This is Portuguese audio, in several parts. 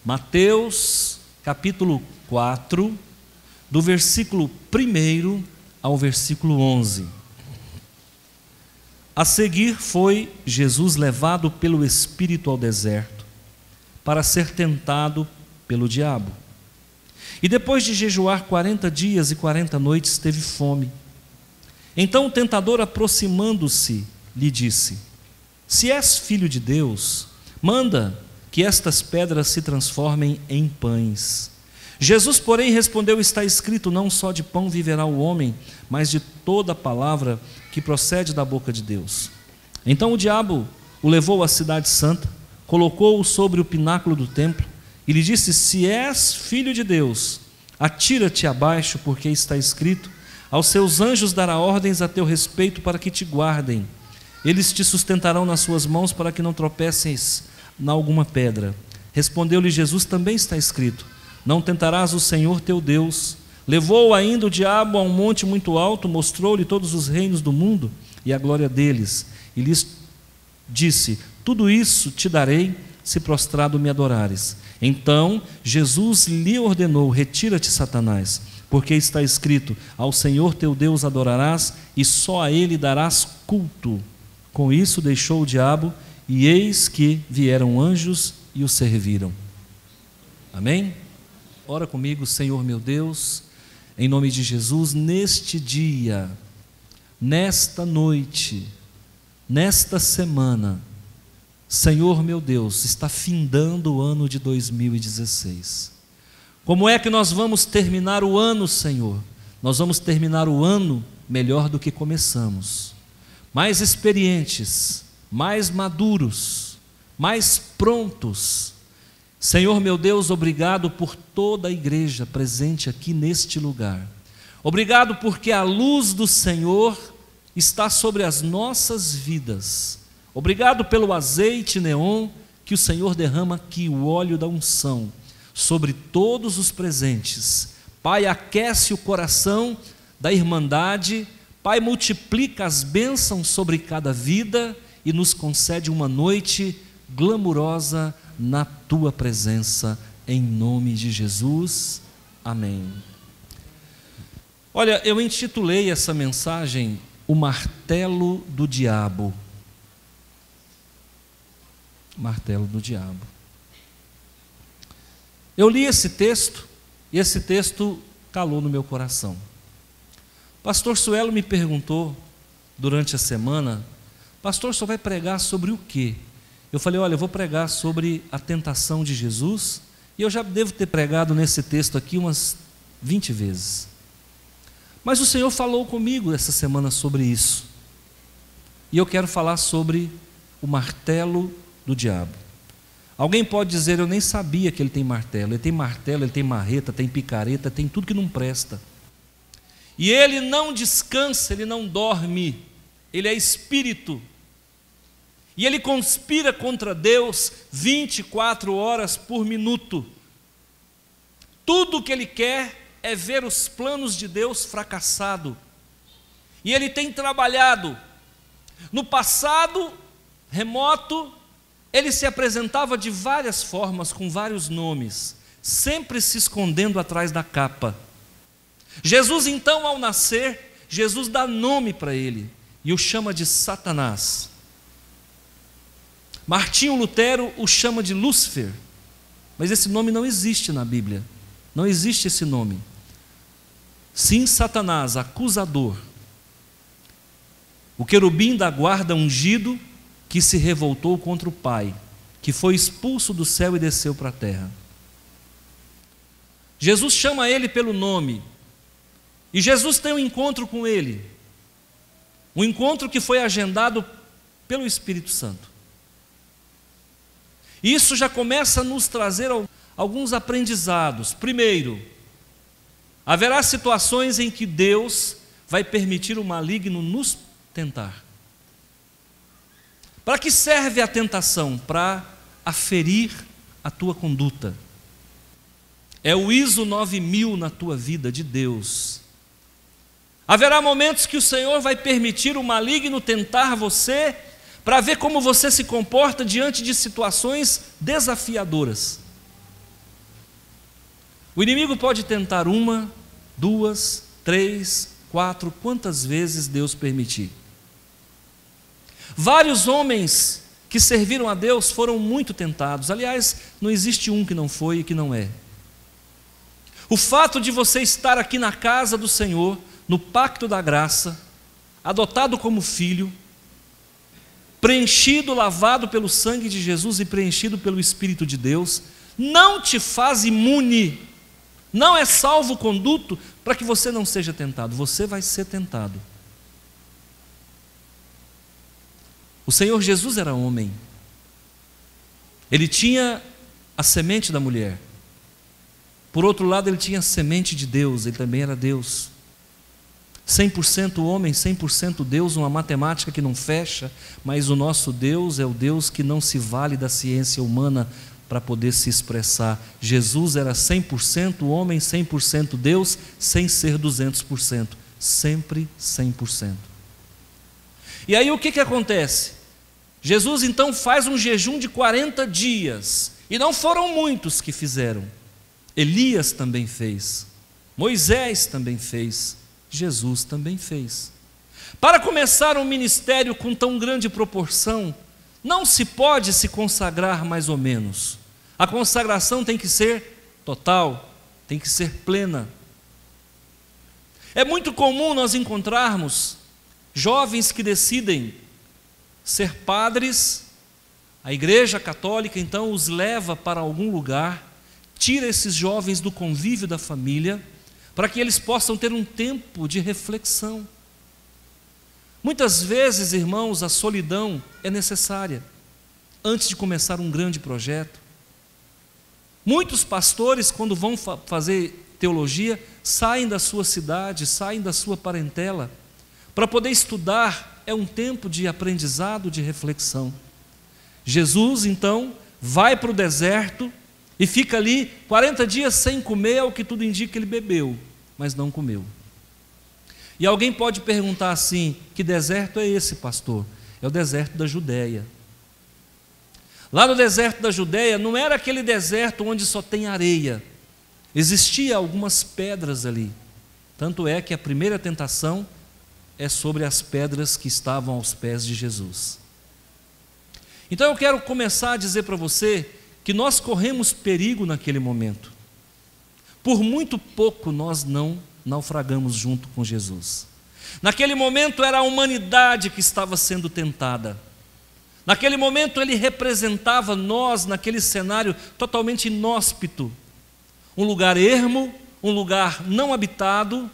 Mateus capítulo 4, do versículo 1 ao versículo 11. A seguir foi Jesus levado pelo Espírito ao deserto, para ser tentado pelo diabo. E depois de jejuar 40 dias e 40 noites, teve fome. Então o tentador, aproximando-se, lhe disse: Se és filho de Deus, manda que estas pedras se transformem em pães. Jesus, porém, respondeu: Está escrito, não só de pão viverá o homem, mas de toda palavra que procede da boca de Deus. Então o diabo o levou à cidade santa, colocou-o sobre o pináculo do templo e lhe disse: Se és filho de Deus, atira-te abaixo, porque está escrito: Aos seus anjos dará ordens a teu respeito para que te guardem. Eles te sustentarão nas suas mãos para que não tropeces em alguma pedra. Respondeu-lhe Jesus: Também está escrito: Não tentarás o Senhor teu Deus. Levou ainda o diabo a um monte muito alto, mostrou-lhe todos os reinos do mundo e a glória deles, e lhes disse: Tudo isso te darei, se prostrado me adorares. Então Jesus lhe ordenou: Retira-te, Satanás, porque está escrito: Ao Senhor teu Deus adorarás, e só a ele darás culto. Com isso deixou o diabo, e eis que vieram anjos e o serviram. Amém? Ora comigo. Senhor meu Deus, em nome de Jesus, neste dia, nesta noite, nesta semana, Senhor meu Deus, está findando o ano de 2016. Como é que nós vamos terminar o ano, Senhor? Nós vamos terminar o ano melhor do que começamos, mais experientes, mais maduros, mais prontos. Senhor meu Deus, obrigado por toda a igreja presente aqui neste lugar. Obrigado porque a luz do Senhor está sobre as nossas vidas. Obrigado pelo azeite neon que o Senhor derrama aqui, o óleo da unção, sobre todos os presentes. Pai, aquece o coração da irmandade. Pai, multiplica as bênçãos sobre cada vida e nos concede uma noite glamurosa na tua presença, em nome de Jesus, amém. Olha, eu intitulei essa mensagem O Martelo do Diabo. Martelo do Diabo. Eu li esse texto e esse texto calou no meu coração. Pastor Suelo me perguntou durante a semana: pastor, o senhor vai pregar sobre o quê? Eu falei: olha, eu vou pregar sobre a tentação de Jesus, e eu já devo ter pregado nesse texto aqui umas 20 vezes. Mas o Senhor falou comigo essa semana sobre isso, e eu quero falar sobre o martelo do diabo. Alguém pode dizer: eu nem sabia que ele tem martelo. Ele tem marreta, tem picareta, tem tudo que não presta. E ele não descansa, ele não dorme, ele é espírito. E ele conspira contra Deus 24 horas por minuto. Tudo o que ele quer é ver os planos de Deus fracassado. E ele tem trabalhado. No passado remoto, ele se apresentava de várias formas, com vários nomes, sempre se escondendo atrás da capa. Jesus, então, ao nascer, Jesus dá nome para ele e o chama de Satanás. Martinho Lutero o chama de Lúcifer, mas esse nome não existe na Bíblia, não existe esse nome. Sim, Satanás, acusador, o querubim da guarda ungido que se revoltou contra o Pai, que foi expulso do céu e desceu para a terra. Jesus chama ele pelo nome, e Jesus tem um encontro com ele, um encontro que foi agendado pelo Espírito Santo. Isso já começa a nos trazer alguns aprendizados. Primeiro, haverá situações em que Deus vai permitir o maligno nos tentar. Para que serve a tentação? Para aferir a tua conduta. É o ISO 9000 na tua vida de Deus. Haverá momentos que o Senhor vai permitir o maligno tentar você para ver como você se comporta diante de situações desafiadoras. O inimigo pode tentar 1, 2, 3, 4, quantas vezes Deus permitir. Vários homens que serviram a Deus foram muito tentados. Aliás, não existe um que não foi e que não é. O fato de você estar aqui na casa do Senhor, no pacto da graça, adotado como filho, preenchido, lavado pelo sangue de Jesus e preenchido pelo Espírito de Deus, não te faz imune, não é salvo-conduto para que você não seja tentado. Você vai ser tentado. O Senhor Jesus era homem. Ele tinha a semente da mulher. Por outro lado, ele tinha a semente de Deus, ele também era Deus. 100% homem, 100% Deus, uma matemática que não fecha, mas o nosso Deus é o Deus que não se vale da ciência humana para poder se expressar. Jesus era 100% homem, 100% Deus, sem ser 200%, sempre 100%. E aí o que acontece? Jesus então faz um jejum de 40 dias, e não foram muitos que fizeram. Elias também fez, Moisés também fez, Jesus também fez. Para começar um ministério com tão grande proporção, não se pode se consagrar mais ou menos. A consagração tem que ser total, tem que ser plena. É muito comum nós encontrarmos jovens que decidem ser padres, a Igreja Católica então os leva para algum lugar, tira esses jovens do convívio da família, para que eles possam ter um tempo de reflexão. Muitas vezes, irmãos, a solidão é necessária antes de começar um grande projeto. Muitos pastores, quando vão fazer teologia, saem da sua cidade, saem da sua parentela, para poder estudar. É um tempo de aprendizado, de reflexão. Jesus, então, vai para o deserto e fica ali 40 dias sem comer, ao que tudo indica ele bebeu, mas não comeu. E alguém pode perguntar assim: que deserto é esse, pastor? É o deserto da Judéia. Lá no deserto da Judéia não era aquele deserto onde só tem areia, existia algumas pedras ali. Tanto é que a primeira tentação é sobre as pedras que estavam aos pés de Jesus. Então eu quero começar a dizer para você que nós corremos perigo naquele momento. Por muito pouco nós não naufragamos junto com Jesus. Naquele momento era a humanidade que estava sendo tentada. Naquele momento ele representava nós naquele cenário totalmente inóspito. Um lugar ermo, um lugar não habitado,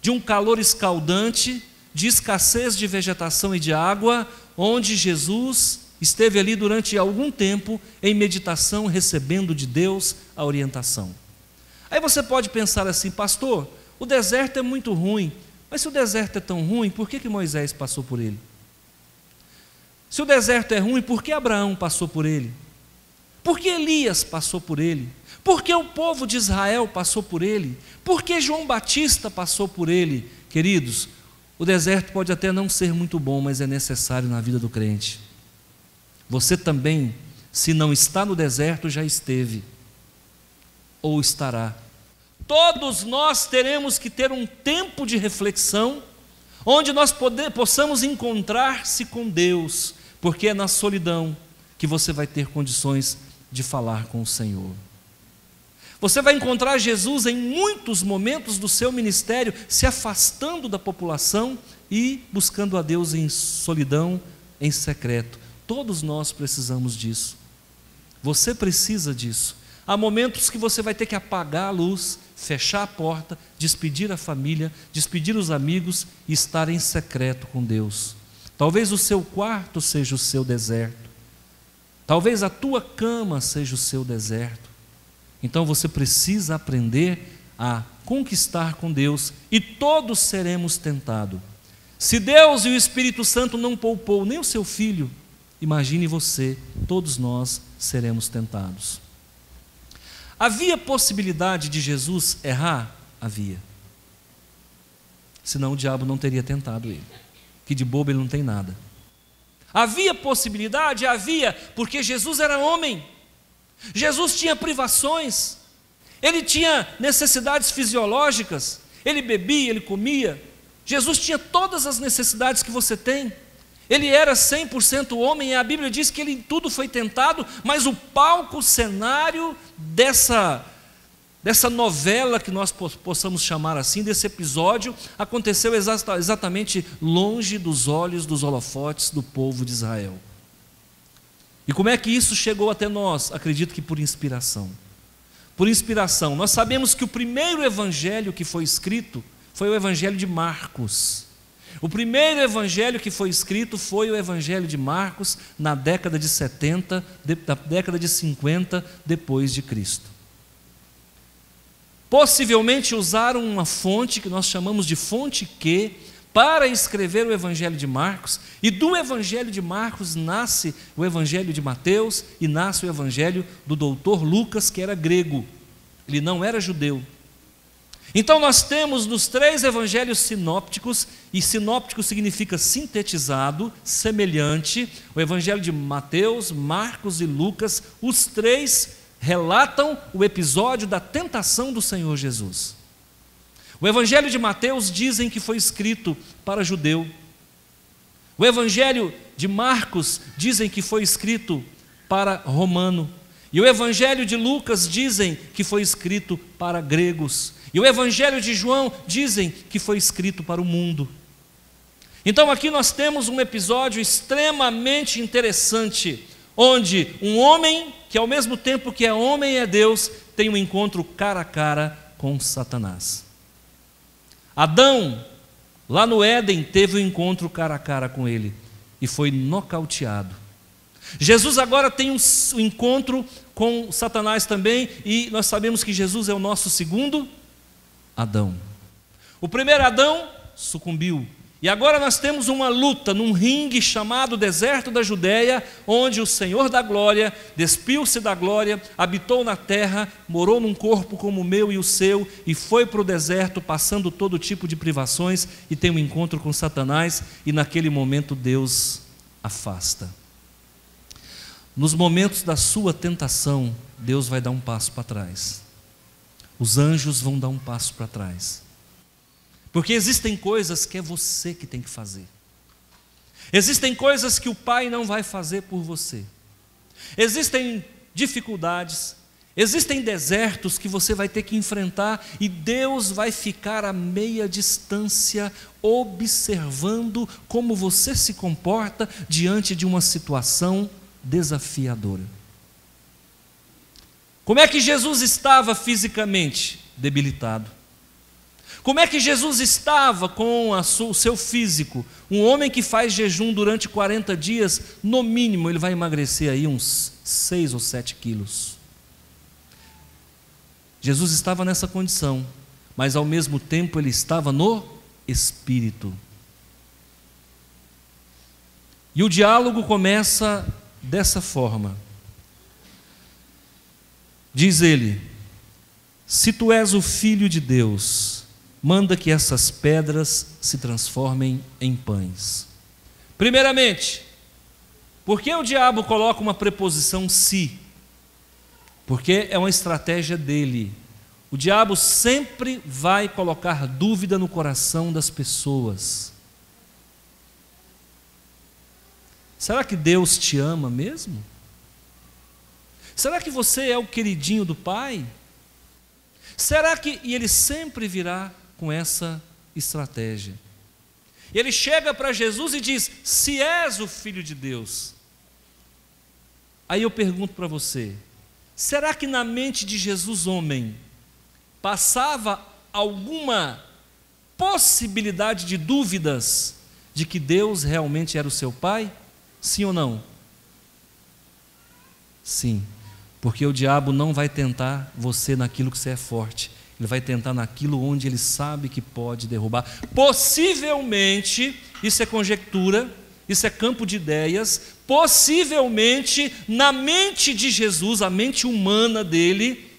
de um calor escaldante, de escassez de vegetação e de água, onde Jesus esteve ali durante algum tempo em meditação, recebendo de Deus a orientação. Aí você pode pensar assim: pastor, o deserto é muito ruim, mas se o deserto é tão ruim, por que Moisés passou por ele? Se o deserto é ruim, por que Abraão passou por ele? Por que Elias passou por ele? Por que o povo de Israel passou por ele? Por que João Batista passou por ele? Queridos, o deserto pode até não ser muito bom, mas é necessário na vida do crente. Você também, se não está no deserto, já esteve, ou estará. Todos nós teremos que ter um tempo de reflexão, onde nós possamos encontrar-se com Deus, porque é na solidão que você vai ter condições de falar com o Senhor. Você vai encontrar Jesus em muitos momentos do seu ministério, se afastando da população e buscando a Deus em solidão, em secreto. Todos nós precisamos disso. Você precisa disso. Há momentos que você vai ter que apagar a luz, fechar a porta, despedir a família, despedir os amigos e estar em secreto com Deus. Talvez o seu quarto seja o seu deserto. Talvez a tua cama seja o seu deserto. Então você precisa aprender a conquistar com Deus, e todos seremos tentados. Se Deus e o Espírito Santo não poupou nem o seu filho, imagine você, todos nós seremos tentados. Havia possibilidade de Jesus errar? Havia. Senão o diabo não teria tentado ele, que de bobo ele não tem nada. Havia possibilidade? Havia, porque Jesus era homem. Jesus tinha privações, ele tinha necessidades fisiológicas, ele bebia, ele comia. Jesus tinha todas as necessidades que você tem. Ele era 100% homem, e a Bíblia diz que ele em tudo foi tentado, mas o palco, o cenário dessa novela, que nós possamos chamar assim, desse episódio, aconteceu exatamente longe dos olhos, dos holofotes do povo de Israel. E como é que isso chegou até nós? Acredito que por inspiração. Por inspiração. Nós sabemos que o primeiro evangelho que foi escrito foi o evangelho de Marcos. O primeiro evangelho que foi escrito foi o evangelho de Marcos na década de 70, da década de 50 depois de Cristo. Possivelmente usaram uma fonte que nós chamamos de fonte Q para escrever o evangelho de Marcos, e do evangelho de Marcos nasce o evangelho de Mateus e nasce o evangelho do doutor Lucas, que era grego, ele não era judeu. Então nós temos nos 3 evangelhos sinópticos, e sinóptico significa sintetizado, semelhante, o evangelho de Mateus, Marcos e Lucas, os 3 relatam o episódio da tentação do Senhor Jesus. O evangelho de Mateus dizem que foi escrito para judeu. O evangelho de Marcos dizem que foi escrito para romano. E o evangelho de Lucas dizem que foi escrito para gregos. E o evangelho de João dizem que foi escrito para o mundo. Então aqui nós temos um episódio extremamente interessante, onde um homem, que ao mesmo tempo que é homem e é Deus, tem um encontro cara a cara com Satanás. Adão, lá no Éden, teve um encontro cara a cara com ele e foi nocauteado. Jesus agora tem um encontro com Satanás também, e nós sabemos que Jesus é o nosso segundo Adão. O primeiro Adão sucumbiu, e agora nós temos uma luta num ringue chamado deserto da Judéia, onde o Senhor da glória despiu-se da glória, habitou na terra, morou num corpo como o meu e o seu, e foi para o deserto passando todo tipo de privações, e tem um encontro com Satanás, e naquele momento Deus afasta. Nos momentos da sua tentação, Deus vai dar um passo para trás. Os anjos vão dar um passo para trás. Porque existem coisas que é você que tem que fazer. Existem coisas que o Pai não vai fazer por você. Existem dificuldades, existem desertos que você vai ter que enfrentar, e Deus vai ficar a meia distância, observando como você se comporta diante de uma situação desafiadora. Como é que Jesus estava fisicamente? Debilitado. Como é que Jesus estava com o seu físico? Um homem que faz jejum durante 40 dias, no mínimo ele vai emagrecer aí uns 6 ou 7 quilos. Jesus estava nessa condição, mas ao mesmo tempo ele estava no Espírito. E o diálogo começa dessa forma. Diz ele: se tu és o Filho de Deus, manda que essas pedras se transformem em pães. Primeiramente, por que o diabo coloca uma preposição se? Porque é uma estratégia dele. O diabo sempre vai colocar dúvida no coração das pessoas. Será que Deus te ama mesmo? Será que você é o queridinho do Pai? Será que... E ele sempre virá com essa estratégia. Ele chega para Jesus e diz: se és o Filho de Deus. Aí eu pergunto para você, será que na mente de Jesus homem passava alguma possibilidade de dúvidas de que Deus realmente era o seu Pai? Sim ou não? Sim, porque o diabo não vai tentar você naquilo que você é forte, ele vai tentar naquilo onde ele sabe que pode derrubar. Possivelmente, isso é conjectura, isso é campo de ideias, possivelmente na mente de Jesus, a mente humana dele,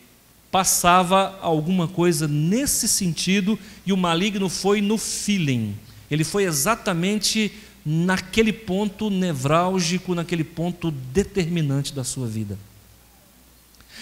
passava alguma coisa nesse sentido, e o maligno foi no feeling. Ele foi exatamente naquele ponto nevrálgico, naquele ponto determinante da sua vida.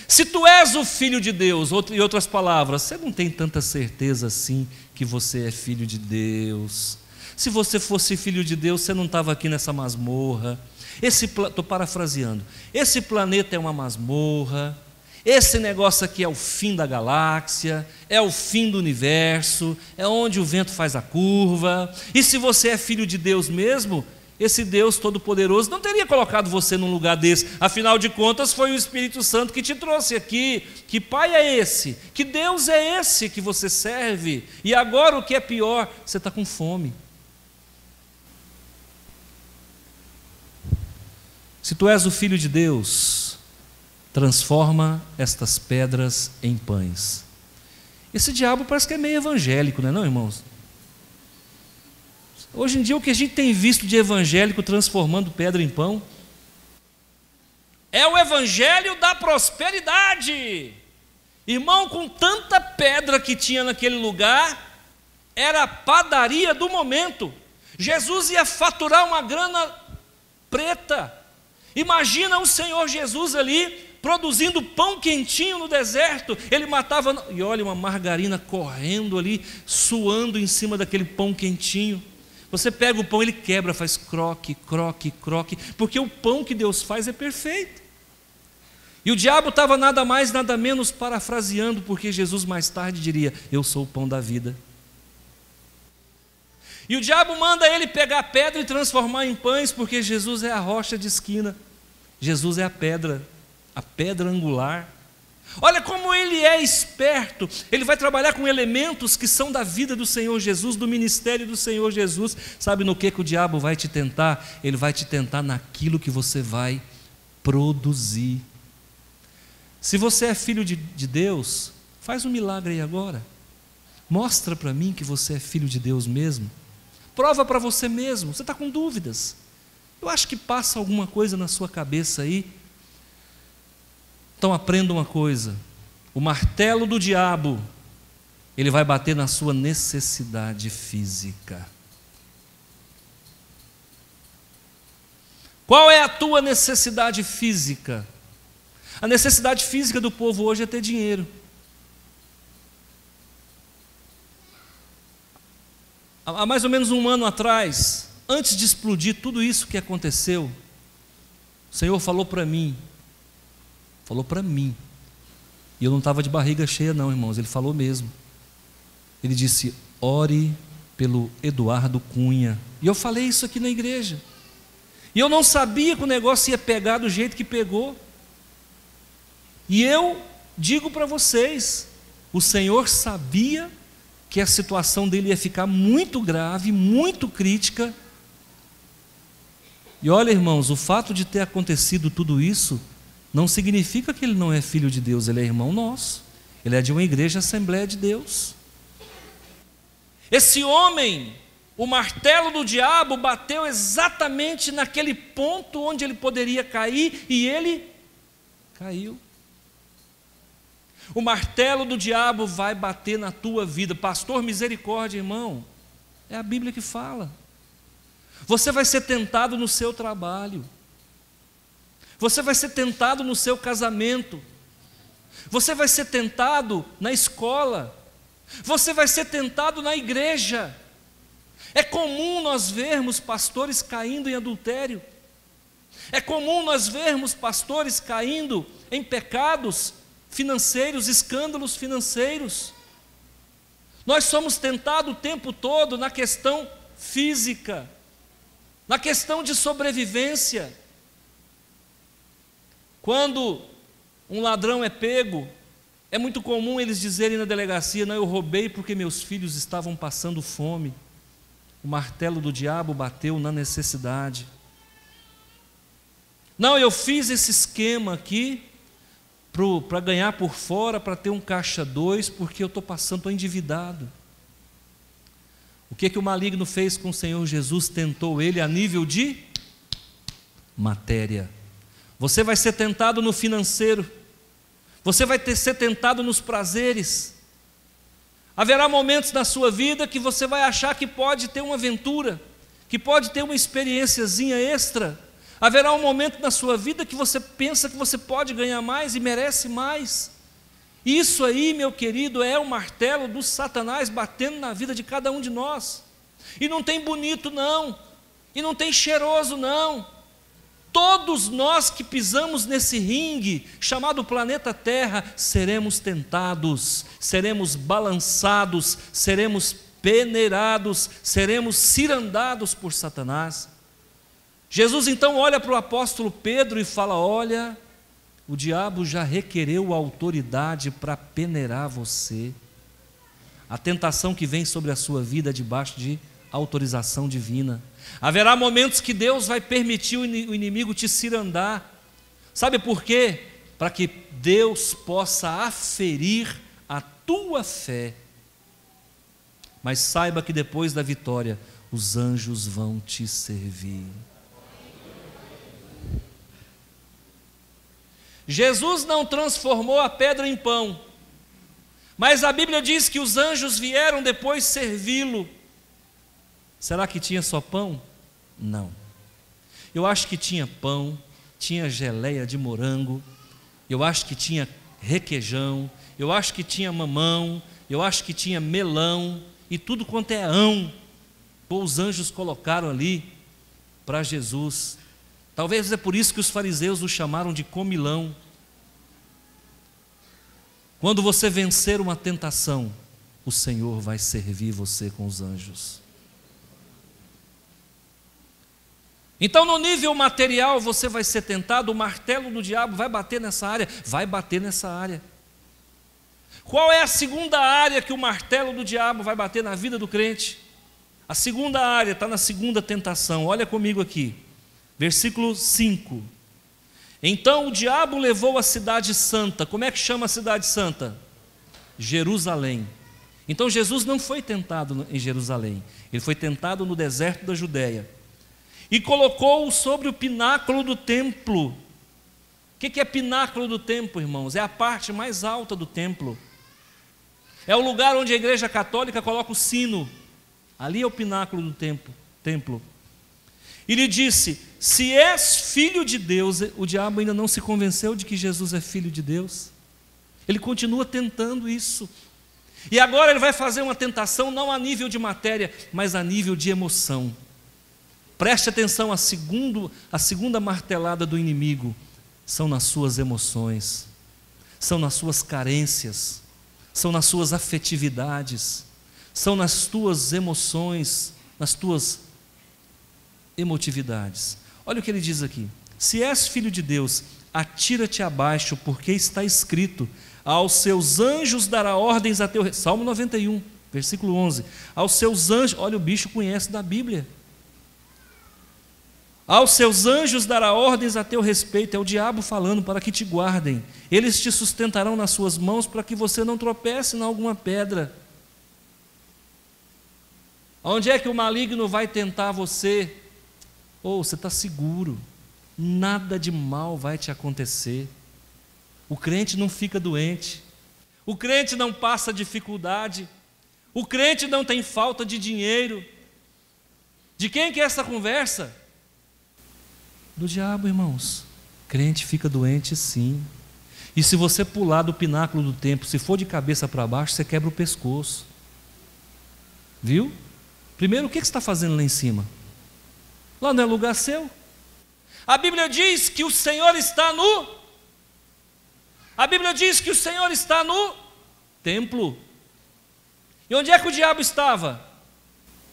Se tu és o filho de Deus, em outras palavras, você não tem tanta certeza assim que você é filho de Deus. Se você fosse filho de Deus, você não estava aqui nessa masmorra. Estou parafraseando. Esse planeta é uma masmorra. Esse negócio aqui é o fim da galáxia, é o fim do universo, é onde o vento faz a curva. E se você é filho de Deus mesmo, esse Deus Todo-Poderoso não teria colocado você num lugar desse. Afinal de contas, foi o Espírito Santo que te trouxe aqui. Que pai é esse? Que Deus é esse que você serve? E agora o que é pior, você está com fome. Se tu és o filho de Deus, transforma estas pedras em pães. Esse diabo parece que é meio evangélico, não é não, irmãos? Hoje em dia o que a gente tem visto de evangélico transformando pedra em pão é o evangelho da prosperidade. Irmão, com tanta pedra que tinha naquele lugar, era a padaria do momento. Jesus ia faturar uma grana preta. Imagina o Senhor Jesus ali produzindo pão quentinho no deserto. Ele matava, e olha, uma margarina correndo ali, suando em cima daquele pão quentinho. Você pega o pão, ele quebra, faz croque, croque, croque, porque o pão que Deus faz é perfeito. E o diabo estava nada mais, nada menos parafraseando, porque Jesus mais tarde diria: eu sou o pão da vida. E o diabo manda ele pegar a pedra e transformar em pães, porque Jesus é a rocha de esquina. Jesus é a pedra angular. Olha como ele é esperto. Ele vai trabalhar com elementos que são da vida do Senhor Jesus, do ministério do Senhor Jesus. Sabe no que o diabo vai te tentar? Ele vai te tentar naquilo que você vai produzir. Se você é filho de Deus, faz um milagre aí agora. Mostra para mim que você é filho de Deus mesmo. Prova para você mesmo. Você está com dúvidas. Eu acho que passa alguma coisa na sua cabeça aí. Então aprenda uma coisa: o martelo do diabo, ele vai bater na sua necessidade física. Qual é a tua necessidade física? A necessidade física do povo hoje é ter dinheiro. Há mais ou menos um ano atrás, antes de explodir tudo isso que aconteceu, o Senhor falou para mim, e eu não estava de barriga cheia não, irmãos, Ele falou mesmo. Ele disse: ore pelo Eduardo Cunha. E eu falei isso aqui na igreja, e eu não sabia que o negócio ia pegar do jeito que pegou. E eu digo para vocês, o Senhor sabia que a situação dele ia ficar muito grave, muito crítica. E olha, irmãos, o fato de ter acontecido tudo isso não significa que ele não é filho de Deus. Ele é irmão nosso, ele é de uma igreja Assembleia de Deus. Esse homem, o martelo do diabo bateu exatamente naquele ponto onde ele poderia cair, e ele caiu. O martelo do diabo vai bater na tua vida. Pastor, misericórdia, irmão, é a Bíblia que fala. Você vai ser tentado no seu trabalho, você vai ser tentado no seu casamento, você vai ser tentado na escola, você vai ser tentado na igreja. É comum nós vermos pastores caindo em adultério, é comum nós vermos pastores caindo em pecados financeiros, escândalos financeiros. Nós somos tentados o tempo todo na questão física, na questão de sobrevivência. Quando um ladrão é pego, é muito comum eles dizerem na delegacia: não, eu roubei porque meus filhos estavam passando fome. O martelo do diabo bateu na necessidade. Não, eu fiz esse esquema aqui para ganhar por fora, para ter um caixa 2, porque eu estou endividado. O que o maligno fez com o Senhor Jesus? Tentou ele a nível de matéria. Você vai ser tentado no financeiro, Você vai ser tentado nos prazeres. Haverá momentos na sua vida que você vai achar que pode ter uma aventura, que pode ter uma experiênciazinha extra. Haverá um momento na sua vida que você pensa que você pode ganhar mais e merece mais. Isso aí, meu querido, é o martelo do Satanás batendo na vida de cada um de nós. E não tem bonito não, e não tem cheiroso não. Todos nós que pisamos nesse ringue chamado planeta Terra, seremos tentados, seremos balançados, seremos peneirados, seremos cirandados por Satanás. Jesus então olha para o apóstolo Pedro e fala: olha, o diabo já requereu autoridade para peneirar você. A tentação que vem sobre a sua vida é debaixo de autorização divina. Haverá momentos que Deus vai permitir o inimigo te cirandar. Sabe por quê? Para que Deus possa aferir a tua fé. Mas saiba que depois da vitória, os anjos vão te servir. Jesus não transformou a pedra em pão, mas a Bíblia diz que os anjos vieram depois servi-lo. Será que tinha só pão? Não. Eu acho que tinha pão, tinha geleia de morango, eu acho que tinha requeijão, eu acho que tinha mamão, eu acho que tinha melão, e tudo quanto é ão, os anjos colocaram ali para Jesus. Talvez é por isso que os fariseus o chamaram de comilão. Quando você vencer uma tentação, o Senhor vai servir você com os anjos. Então, no nível material, você vai ser tentado, o martelo do diabo vai bater nessa área, vai bater nessa área. Qual é a segunda área que o martelo do diabo vai bater na vida do crente? A segunda área está na segunda tentação, olha comigo aqui, versículo 5. Então o diabo levou a cidade santa. Como é que chama a cidade santa? Jerusalém. Então Jesus não foi tentado em Jerusalém, ele foi tentado no deserto da Judéia. E colocou-o sobre o pináculo do templo. O que é pináculo do templo, irmãos? É a parte mais alta do templo. É o lugar onde a igreja católica coloca o sino. Ali é o pináculo do templo. E lhe disse: se és filho de Deus. O diabo ainda não se convenceu de que Jesus é filho de Deus. Ele continua tentando isso. E agora ele vai fazer uma tentação não a nível de matéria, mas a nível de emoção. Preste atenção, a segunda martelada do inimigo são nas suas emoções, são nas suas carências, são nas suas afetividades, são nas tuas emoções, nas tuas emotividades. Olha o que ele diz aqui: se és filho de Deus, atira-te abaixo, porque está escrito: aos seus anjos dará ordens a teu... Salmo 91, versículo 11. Aos seus anjos, olha, o bicho conhece da Bíblia. Aos seus anjos dará ordens a teu respeito. É o diabo falando, para que te guardem. Eles te sustentarão nas suas mãos, para que você não tropece em alguma pedra. Onde é que o maligno vai tentar você? Você está seguro, nada de mal vai te acontecer. O crente não fica doente, o crente não passa dificuldade, o crente não tem falta de dinheiro. De quem que é essa conversa? Do diabo, irmãos. Crente fica doente sim. E se você pular do pináculo do templo, se for de cabeça para baixo, você quebra o pescoço. Viu? Primeiro, o que você está fazendo lá em cima? Lá não é lugar seu. A Bíblia diz que o Senhor está no... A Bíblia diz que o Senhor está no templo. E onde é que o diabo estava?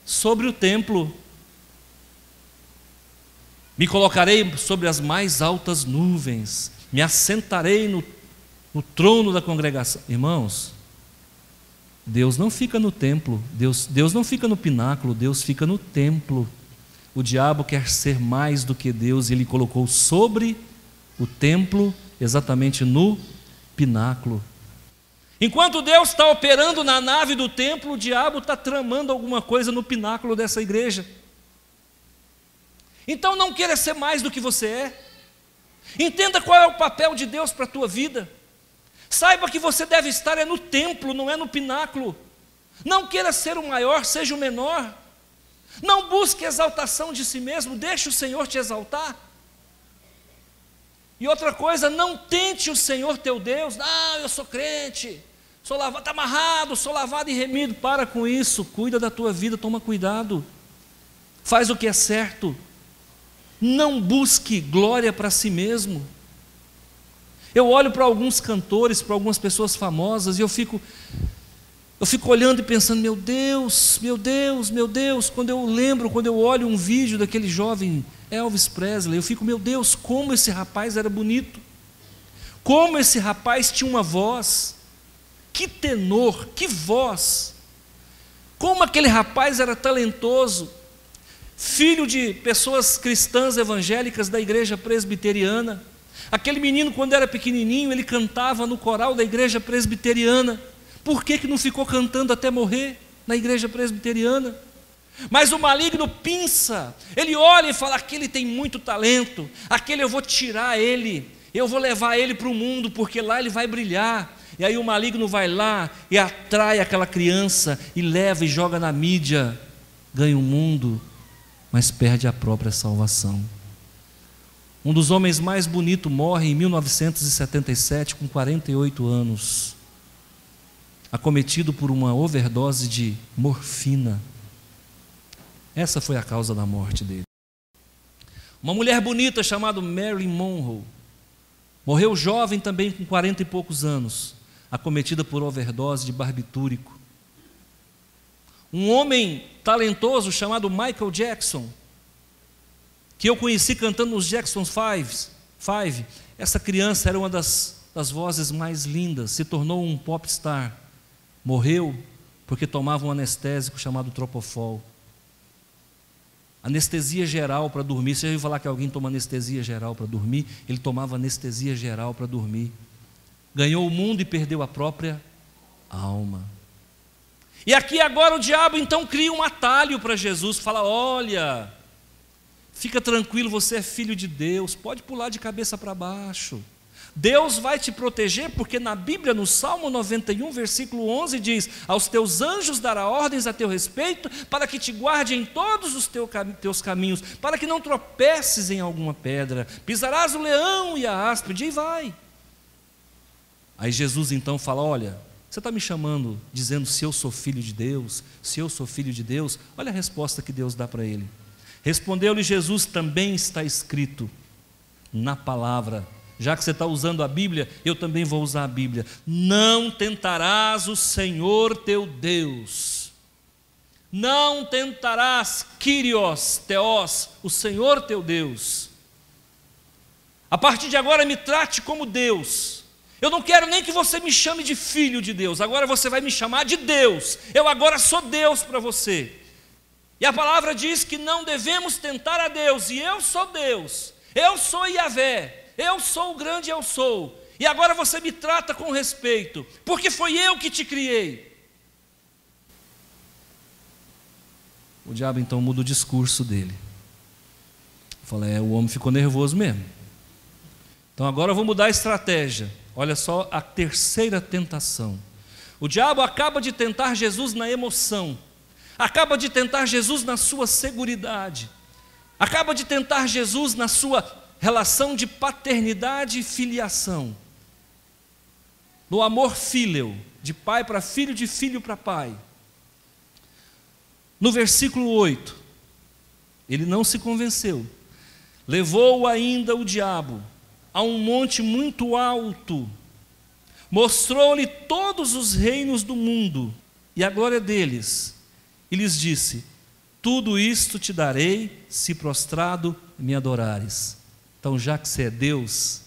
Sobre o templo. Me colocarei sobre as mais altas nuvens, me assentarei no trono da congregação. Irmãos, Deus não fica no templo, Deus não fica no pináculo, Deus fica no templo. O diabo quer ser mais do que Deus, e ele colocou sobre o templo, exatamente no pináculo. Enquanto Deus está operando na nave do templo, o diabo está tramando alguma coisa no pináculo dessa igreja. Então não queira ser mais do que você é. Entenda qual é o papel de Deus para a tua vida. Saiba que você deve estar no templo, não é no pináculo. Não queira ser o maior, seja o menor. Não busque exaltação de si mesmo, deixe o Senhor te exaltar. E outra coisa, não tente o Senhor teu Deus. Eu sou crente, sou lavado, está amarrado, sou lavado e remido. Para com isso, cuida da tua vida, toma cuidado. Faz o que é certo. Não busque glória para si mesmo. Eu olho para alguns cantores, para algumas pessoas famosas, e eu fico olhando e pensando, meu Deus, meu Deus, meu Deus. Quando eu olho um vídeo daquele jovem Elvis Presley, eu fico, meu Deus, como esse rapaz era bonito, como esse rapaz tinha uma voz, que tenor, que voz, como aquele rapaz era talentoso, filho de pessoas cristãs evangélicas da igreja presbiteriana. Aquele menino, quando era pequenininho, ele cantava no coral da igreja presbiteriana. Por que não ficou cantando até morrer na igreja presbiteriana? Mas o maligno pinça, ele olha e fala, aquele tem muito talento, aquele eu vou tirar ele, eu vou levar ele para o mundo, porque lá ele vai brilhar. E aí o maligno vai lá e atrai aquela criança, e leva e joga na mídia, ganha o mundo, mas perde a própria salvação. Um dos homens mais bonitos morre em 1977, com 48 anos, acometido por uma overdose de morfina. Essa foi a causa da morte dele. Uma mulher bonita chamada Marilyn Monroe morreu jovem também, com 40 e poucos anos, acometida por overdose de barbitúrico. Um homem talentoso chamado Michael Jackson, que eu conheci cantando nos Jackson 5. Essa criança era uma das vozes mais lindas, se tornou um popstar. Morreu porque tomava um anestésico chamado Tropofol. Anestesia geral para dormir. Você já ouviu falar que alguém toma anestesia geral para dormir? Ele tomava anestesia geral para dormir. Ganhou o mundo e perdeu a própria alma. E aqui agora o diabo então cria um atalho para Jesus. Fala, olha, fica tranquilo, você é filho de Deus, pode pular de cabeça para baixo. Deus vai te proteger, porque na Bíblia, no Salmo 91, versículo 11, diz, aos teus anjos dará ordens a teu respeito, para que te guarde em todos os teus caminhos, para que não tropeces em alguma pedra, pisarás o leão e a áspide, e vai. Aí Jesus então fala, olha, você está me chamando, dizendo se eu sou filho de Deus, se eu sou filho de Deus? Olha a resposta que Deus dá para ele. Respondeu-lhe Jesus, também está escrito na palavra. Já que você está usando a Bíblia, eu também vou usar a Bíblia. Não tentarás o Senhor teu Deus. Não tentarás Kyrios, Theos, o Senhor teu Deus. A partir de agora me trate como Deus. Eu não quero nem que você me chame de filho de Deus. Agora você vai me chamar de Deus. Eu agora sou Deus para você. E a palavra diz que não devemos tentar a Deus. E eu sou Deus. Eu sou Yahvé. Eu sou o grande eu sou, e agora você me trata com respeito, porque foi eu que te criei. O diabo então muda o discurso dele. Fala, o homem ficou nervoso mesmo. Então agora eu vou mudar a estratégia. Olha só a terceira tentação. O diabo acaba de tentar Jesus na emoção, acaba de tentar Jesus na sua seguridade, acaba de tentar Jesus na sua relação de paternidade e filiação, no amor fíleo, de pai para filho, de filho para pai. No versículo 8, ele não se convenceu, levou ainda o diabo a um monte muito alto, mostrou-lhe todos os reinos do mundo e a glória deles, e lhes disse, tudo isto te darei, se prostrado me adorares. Então, já que você é Deus,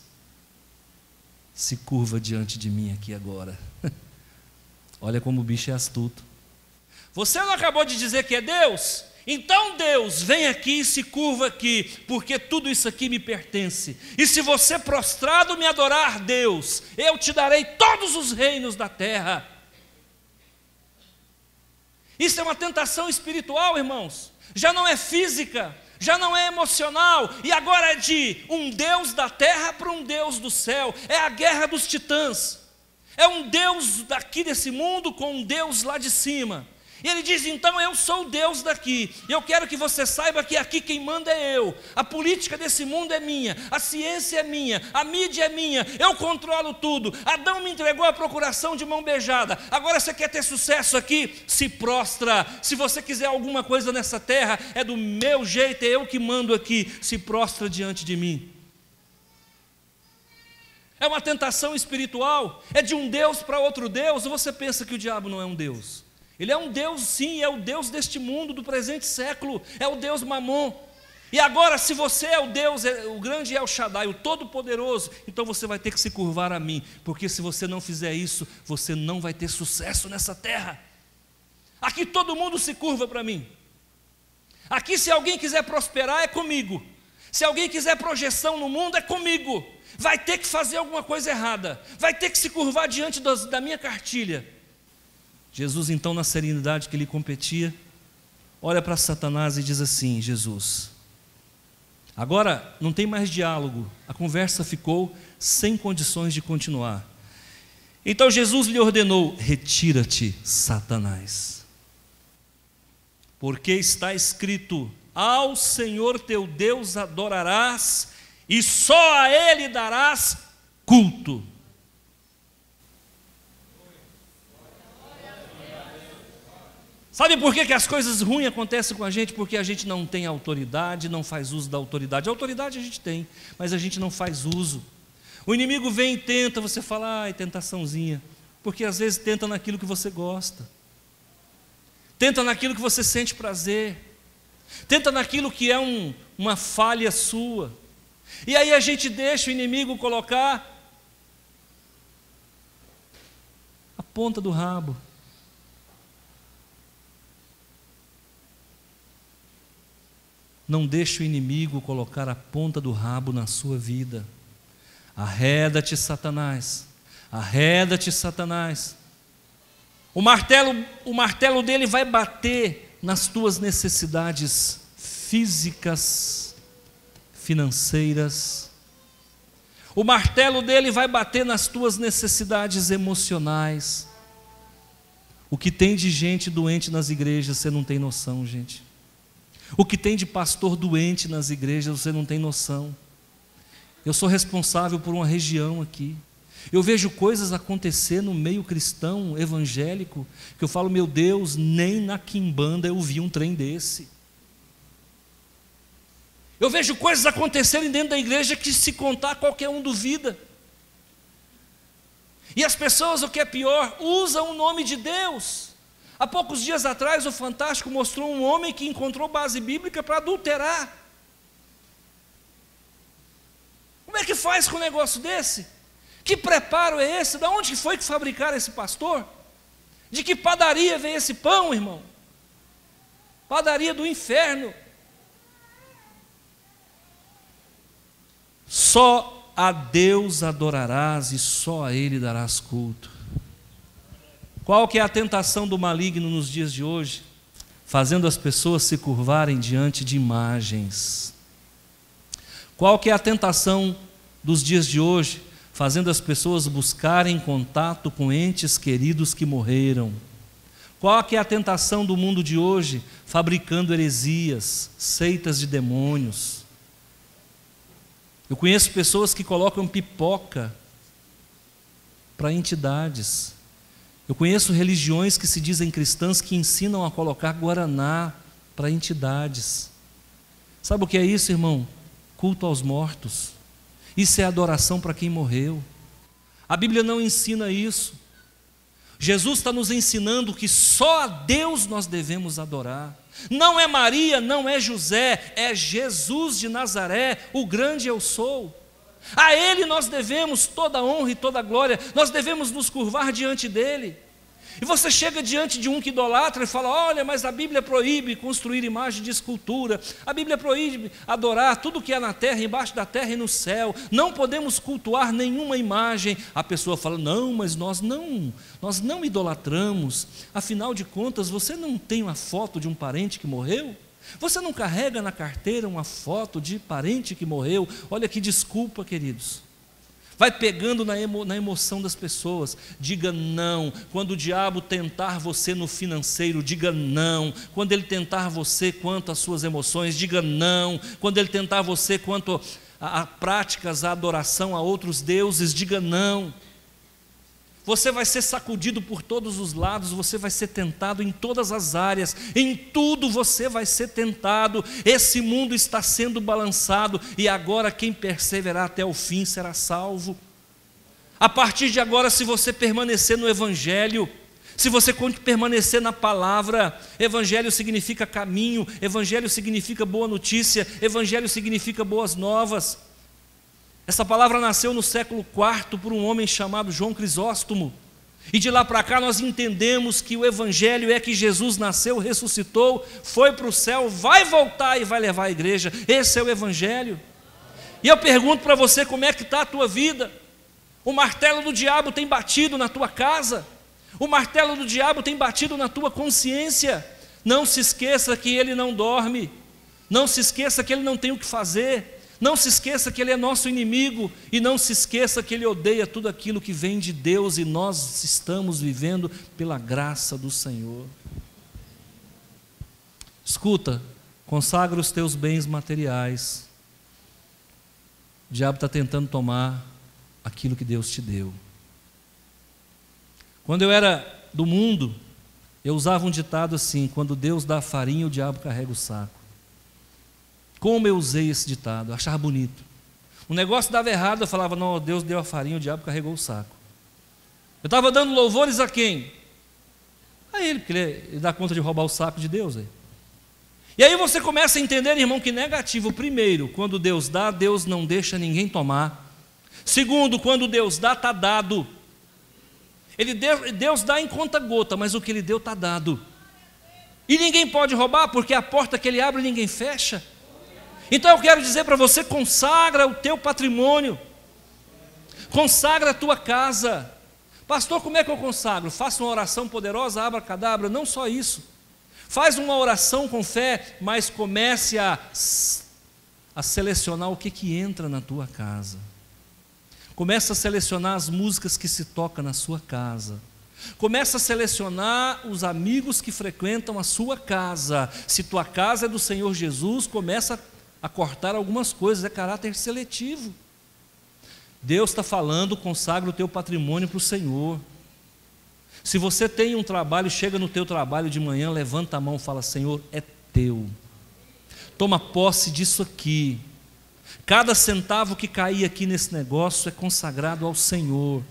se curva diante de mim aqui agora. Olha como o bicho é astuto. Você não acabou de dizer que é Deus? Então Deus, vem aqui e se curva aqui, porque tudo isso aqui me pertence. E se você prostrado me adorar, Deus, eu te darei todos os reinos da terra. Isso é uma tentação espiritual, irmãos. Já não é física, já não é emocional, e agora é de um Deus da terra para um Deus do céu. É a guerra dos titãs. É um Deus daqui desse mundo com um Deus lá de cima. E ele diz, então eu sou o Deus daqui, e eu quero que você saiba que aqui quem manda é eu, a política desse mundo é minha, a ciência é minha, a mídia é minha, eu controlo tudo. Adão me entregou a procuração de mão beijada, agora você quer ter sucesso aqui? Se prostra. Se você quiser alguma coisa nessa terra, é do meu jeito, é eu que mando aqui, se prostra diante de mim. É uma tentação espiritual, é de um Deus para outro Deus, ou você pensa que o diabo não é um Deus? Ele é um Deus, sim, é o Deus deste mundo, do presente século, é o Deus Mamon. E agora, se você é o Deus, o grande El Shaddai, o Todo-Poderoso, então você vai ter que se curvar a mim, porque se você não fizer isso, você não vai ter sucesso nessa terra. Aqui todo mundo se curva para mim. Aqui, se alguém quiser prosperar, é comigo. Se alguém quiser projeção no mundo, é comigo. Vai ter que fazer alguma coisa errada, vai ter que se curvar diante da minha cartilha. Jesus, então, na serenidade que lhe competia, olha para Satanás e diz assim: Jesus, agora não tem mais diálogo, a conversa ficou sem condições de continuar. Então Jesus lhe ordenou: retira-te, Satanás, porque está escrito: ao Senhor teu Deus adorarás e só a Ele darás culto. Sabe por que as coisas ruins acontecem com a gente? Porque a gente não tem autoridade, não faz uso da autoridade. A autoridade a gente tem, mas a gente não faz uso. O inimigo vem e tenta, você fala, ai, tentaçãozinha. Porque às vezes tenta naquilo que você gosta. Tenta naquilo que você sente prazer. Tenta naquilo que é uma falha sua. E aí a gente deixa o inimigo colocar a ponta do rabo. Não deixe o inimigo colocar a ponta do rabo na sua vida. Arreda-te, Satanás. Arreda-te, Satanás. O martelo dele vai bater nas tuas necessidades físicas, financeiras. O martelo dele vai bater nas tuas necessidades emocionais. O que tem de gente doente nas igrejas, você não tem noção, gente. O que tem de pastor doente nas igrejas, você não tem noção. Eu sou responsável por uma região aqui. Eu vejo coisas acontecer no meio cristão, evangélico, que eu falo, meu Deus, nem na quimbanda eu vi um trem desse. Eu vejo coisas acontecerem dentro da igreja que, se contar, qualquer um duvida. E as pessoas, o que é pior, usam o nome de Deus. Há poucos dias atrás, o Fantástico mostrou um homem que encontrou base bíblica para adulterar. Como é que faz com um negócio desse? Que preparo é esse? De onde foi que fabricaram esse pastor? De que padaria veio esse pão, irmão? Padaria do inferno. Só a Deus adorarás e só a Ele darás culto. Qual que é a tentação do maligno nos dias de hoje? Fazendo as pessoas se curvarem diante de imagens. Qual que é a tentação dos dias de hoje? Fazendo as pessoas buscarem contato com entes queridos que morreram. Qual que é a tentação do mundo de hoje? Fabricando heresias, seitas de demônios. Eu conheço pessoas que colocam pipoca para entidades. Eu conheço religiões que se dizem cristãs que ensinam a colocar guaraná para entidades. Sabe o que é isso, irmão? Culto aos mortos. Isso é adoração para quem morreu. A Bíblia não ensina isso. Jesus está nos ensinando que só a Deus nós devemos adorar. Não é Maria, não é José, é Jesus de Nazaré, o grande eu sou. A Ele nós devemos toda a honra e toda a glória, nós devemos nos curvar diante dEle. E você chega diante de um que idolatra e fala, olha, mas a Bíblia proíbe construir imagem de escultura, a Bíblia proíbe adorar tudo que é na terra, embaixo da terra e no céu, não podemos cultuar nenhuma imagem. A pessoa fala, não, mas nós não idolatramos, afinal de contas, você não tem uma foto de um parente que morreu? Você não carrega na carteira uma foto de parente que morreu? Olha que desculpa, queridos. vai pegando na emoção das pessoas. Diga não. Quando o diabo tentar você no financeiro, diga não. Quando ele tentar você quanto às suas emoções, diga não. Quando ele tentar você quanto a práticas, a adoração a outros deuses, diga não. Você vai ser sacudido por todos os lados, você vai ser tentado em todas as áreas, em tudo você vai ser tentado. Esse mundo está sendo balançado e agora quem perseverar até o fim será salvo. A partir de agora, se você permanecer no Evangelho, se você permanecer na palavra, Evangelho significa caminho, Evangelho significa boa notícia, Evangelho significa boas novas. Essa palavra nasceu no século IV por um homem chamado João Crisóstomo. E de lá para cá nós entendemos que o Evangelho é que Jesus nasceu, ressuscitou, foi para o céu, vai voltar e vai levar a igreja. Esse é o Evangelho. E eu pergunto para você, como é que está a tua vida? O martelo do diabo tem batido na tua casa? O martelo do diabo tem batido na tua consciência? Não se esqueça que ele não dorme. Não se esqueça que ele não tem o que fazer. Não se esqueça que ele é nosso inimigo e não se esqueça que ele odeia tudo aquilo que vem de Deus e nós estamos vivendo pela graça do Senhor. Escuta, consagra os teus bens materiais. O diabo está tentando tomar aquilo que Deus te deu. Quando eu era do mundo, eu usava um ditado assim: quando Deus dá a farinha, o diabo carrega o saco. Como eu usei esse ditado, eu achava bonito. O negócio dava errado, eu falava, não, Deus deu a farinha, o diabo carregou o saco. Eu estava dando louvores a quem? A ele, porque ele dá conta de roubar o saco de Deus. Aí. E aí você começa a entender, irmão, que negativo. Primeiro, quando Deus dá, Deus não deixa ninguém tomar. Segundo, quando Deus dá, está dado. Deus dá em conta gota, mas o que Ele deu está dado. E ninguém pode roubar, porque a porta que Ele abre, ninguém fecha. Então eu quero dizer para você, consagra o teu patrimônio, consagra a tua casa. Pastor, como é que eu consagro? Faça uma oração poderosa, abracadabra, não só isso. Faz uma oração com fé, mas comece a selecionar o que entra na tua casa. Comece a selecionar as músicas que se tocam na sua casa. Comece a selecionar os amigos que frequentam a sua casa. Se tua casa é do Senhor Jesus, começa a cortar algumas coisas, é caráter seletivo. Deus está falando, consagra o teu patrimônio para o Senhor. Se você tem um trabalho, chega no teu trabalho de manhã, levanta a mão e fala, Senhor, é teu. Toma posse disso aqui. Cada centavo que cair aqui nesse negócio é consagrado ao Senhor.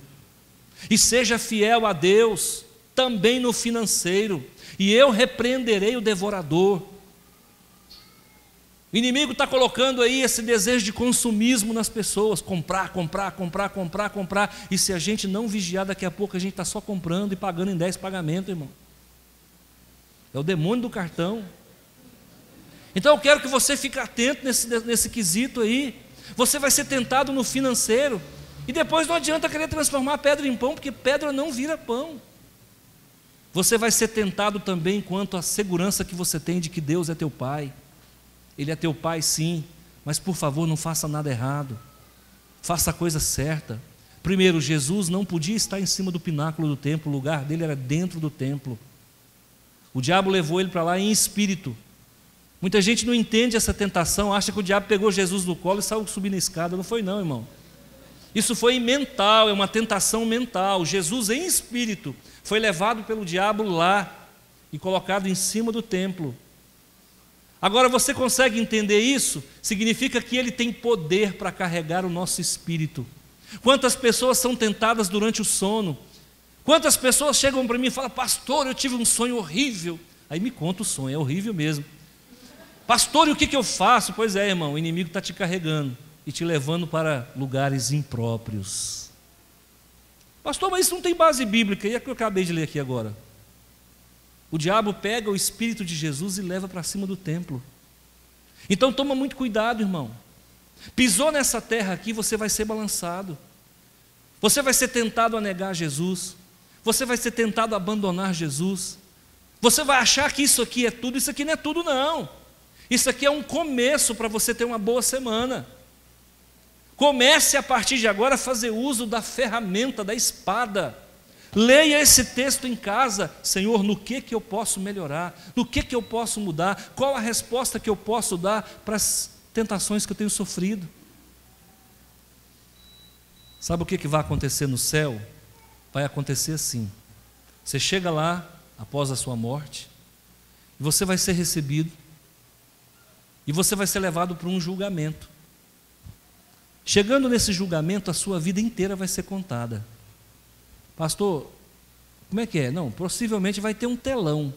E seja fiel a Deus, também no financeiro, e eu repreenderei o devorador. O inimigo está colocando aí esse desejo de consumismo nas pessoas, comprar, e se a gente não vigiar, daqui a pouco a gente está só comprando e pagando em 10 pagamentos, irmão. É o demônio do cartão. Então eu quero que você fique atento nesse quesito aí. Você vai ser tentado no financeiro, e depois não adianta querer transformar pedra em pão, porque pedra não vira pão. Você vai ser tentado também quanto à segurança que você tem de que Deus é teu Pai. Ele é teu Pai, sim, mas por favor não faça nada errado, faça a coisa certa. Primeiro, Jesus não podia estar em cima do pináculo do templo, o lugar dele era dentro do templo. O diabo levou ele para lá em espírito. Muita gente não entende essa tentação, acha que o diabo pegou Jesus no colo e saiu subindo a escada. Não foi não, irmão. Isso foi mental, é uma tentação mental. Jesus em espírito foi levado pelo diabo lá e colocado em cima do templo. Agora você consegue entender isso? Significa que ele tem poder para carregar o nosso espírito. Quantas pessoas são tentadas durante o sono? Quantas pessoas chegam para mim e falam, pastor, eu tive um sonho horrível. Aí me conta o sonho, é horrível mesmo. Pastor, e o que eu faço? Pois é, irmão, o inimigo está te carregando e te levando para lugares impróprios. Pastor, mas isso não tem base bíblica, e é que eu acabei de ler aqui agora. O diabo pega o Espírito de Jesus e leva para cima do templo. Então toma muito cuidado, irmão. Pisou nessa terra aqui, você vai ser balançado. Você vai ser tentado a negar Jesus. Você vai ser tentado a abandonar Jesus. Você vai achar que isso aqui é tudo. Isso aqui não é tudo, não. Isso aqui é um começo para você ter uma boa semana. Comece a partir de agora a fazer uso da ferramenta, da espada. Leia esse texto em casa. Senhor, no que eu posso melhorar? No que eu posso mudar? Qual a resposta que eu posso dar para as tentações que eu tenho sofrido? Sabe o que vai acontecer no céu? Vai acontecer assim. Você chega lá, após a sua morte, e você vai ser recebido, e você vai ser levado para um julgamento. Chegando nesse julgamento, a sua vida inteira vai ser contada. Pastor, como é que é? Não, possivelmente vai ter um telão.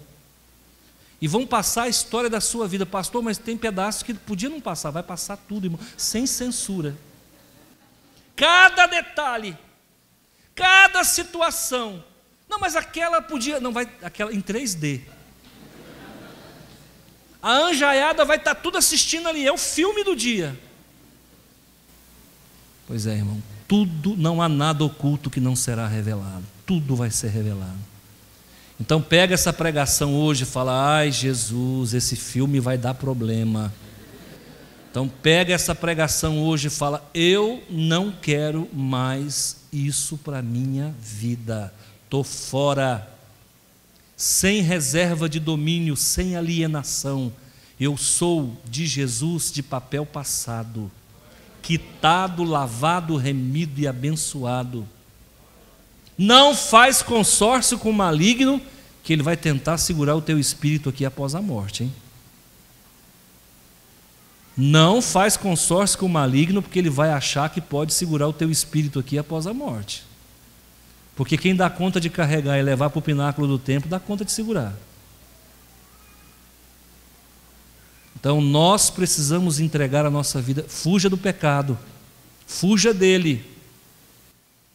E vão passar a história da sua vida. Pastor, mas tem pedaços que podia não passar. Vai passar tudo, irmão, sem censura. Cada detalhe, cada situação. Não, mas aquela podia... Não, vai aquela em 3D. A anjaiada vai estar tudo assistindo ali. É o filme do dia. Pois é, irmão. Tudo, não há nada oculto que não será revelado. Tudo vai ser revelado. Então pega essa pregação hoje e fala: ai Jesus, esse filme vai dar problema. Então pega essa pregação hoje e fala: eu não quero mais isso para a minha vida. Estou fora. Sem reserva de domínio, sem alienação. Eu sou de Jesus de papel passado, quitado, lavado, remido e abençoado. Não faz consórcio com o maligno, que ele vai tentar segurar o teu espírito aqui após a morte, hein? Não faz consórcio com o maligno, porque ele vai achar que pode segurar o teu espírito aqui após a morte. Porque quem dá conta de carregar e levar para o pináculo do templo, dá conta de segurar. Então nós precisamos entregar a nossa vida. Fuja do pecado, fuja dele.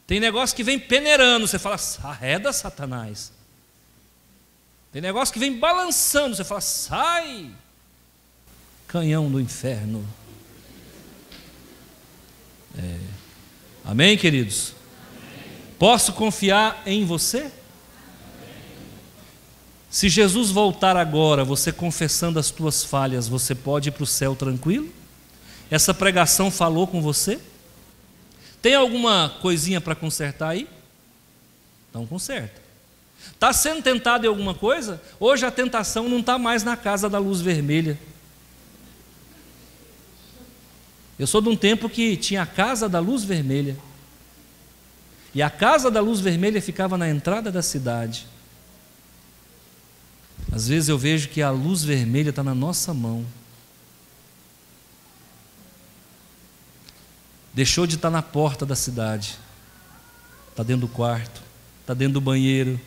Tem negócio que vem peneirando, você fala: arreda, Satanás. Tem negócio que vem balançando, você fala: sai, canhão do inferno. Amém, queridos? Posso confiar em você? Se Jesus voltar agora, você confessando as tuas falhas, você pode ir para o céu tranquilo? Essa pregação falou com você? Tem alguma coisinha para consertar aí? Então conserta. Está sendo tentado em alguma coisa? Hoje a tentação não está mais na casa da luz vermelha. Eu sou de um tempo que tinha a casa da luz vermelha. E a casa da luz vermelha ficava na entrada da cidade. Às vezes eu vejo que a luz vermelha está na nossa mão. Deixou de estar na porta da cidade. Está dentro do quarto, está dentro do banheiro.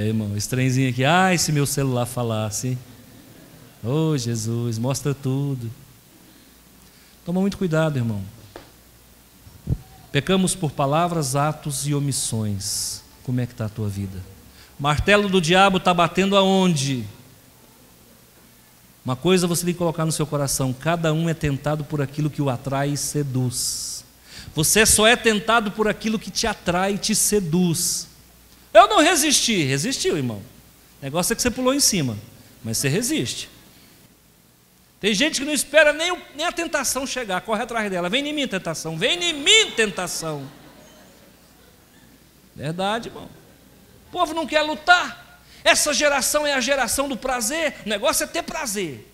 Irmão, esse trenzinho aqui. Ai, se meu celular falasse. Oh, Jesus, mostra tudo. Toma muito cuidado, irmão. Pecamos por palavras, atos e omissões. Como é que está a tua vida? O martelo do diabo está batendo aonde? Uma coisa você tem que colocar no seu coração: cada um é tentado por aquilo que o atrai e seduz. Você só é tentado por aquilo que te atrai e te seduz. Eu não resisti. Resistiu, irmão. O negócio é que você pulou em cima, mas você resiste. Tem gente que não espera nem a tentação chegar, corre atrás dela. Vem em mim, tentação. Vem em mim, tentação. Verdade, irmão. O povo não quer lutar. Essa geração é a geração do prazer. O negócio é ter prazer.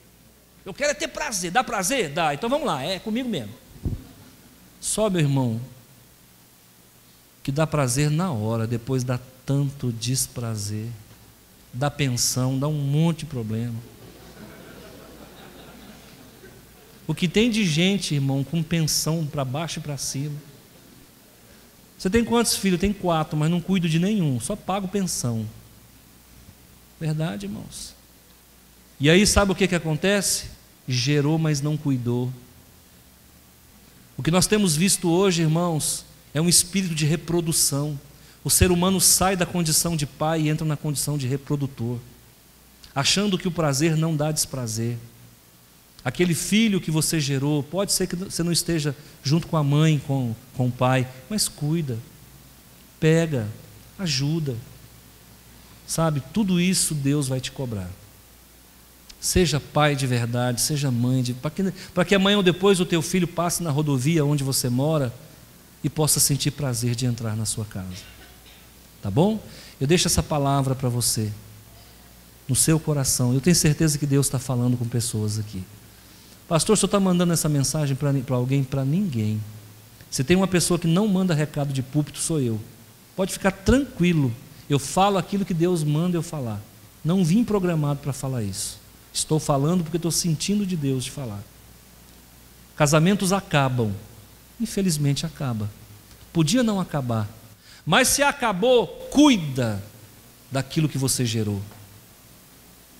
Eu quero é ter prazer. Dá prazer? Dá. Então vamos lá, é comigo mesmo. Só, meu irmão, que dá prazer na hora, depois dá tanto desprazer. Dá pensão, dá um monte de problema. O que tem de gente, irmão, com pensão para baixo e para cima. Você tem quantos filhos? Tem 4, mas não cuido de nenhum, só pago pensão. Verdade, irmãos? E aí sabe o que acontece? Gerou, mas não cuidou. O que nós temos visto hoje, irmãos, é um espírito de reprodução. O ser humano sai da condição de pai e entra na condição de reprodutor, achando que o prazer não dá desprazer. Aquele filho que você gerou, pode ser que você não esteja junto com a mãe, com o pai, mas cuida, pega, ajuda. Sabe, tudo isso Deus vai te cobrar. Seja pai de verdade, seja mãe, para que amanhã ou depois o teu filho passe na rodovia onde você mora e possa sentir prazer de entrar na sua casa. Tá bom? Eu deixo essa palavra para você, no seu coração. Eu tenho certeza que Deus está falando com pessoas aqui. Pastor, o senhor está mandando essa mensagem para alguém? Para ninguém. Se tem uma pessoa que não manda recado de púlpito, sou eu. Pode ficar tranquilo, eu falo aquilo que Deus manda eu falar. Não vim programado para falar isso. Estou falando porque estou sentindo de Deus de falar. Casamentos acabam, infelizmente acaba. Podia não acabar, mas se acabou, cuida daquilo que você gerou.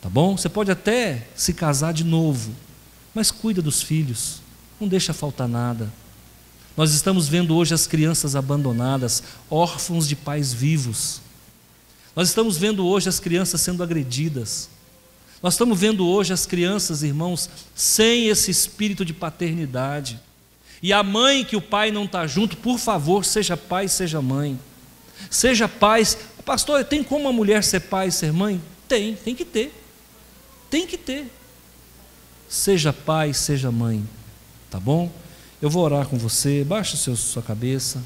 Tá bom? Você pode até se casar de novo, mas cuida dos filhos, não deixa faltar nada. Nós estamos vendo hoje as crianças abandonadas, órfãos de pais vivos. Nós estamos vendo hoje as crianças sendo agredidas. Nós estamos vendo hoje as crianças, irmãos, sem esse espírito de paternidade. E a mãe que o pai não está junto, por favor, seja pai, seja mãe. Seja pai. Pastor, tem como uma mulher ser pai e ser mãe? Tem que ter. Tem que ter. Seja pai, seja mãe. Tá bom? Eu vou orar com você. Baixa sua cabeça.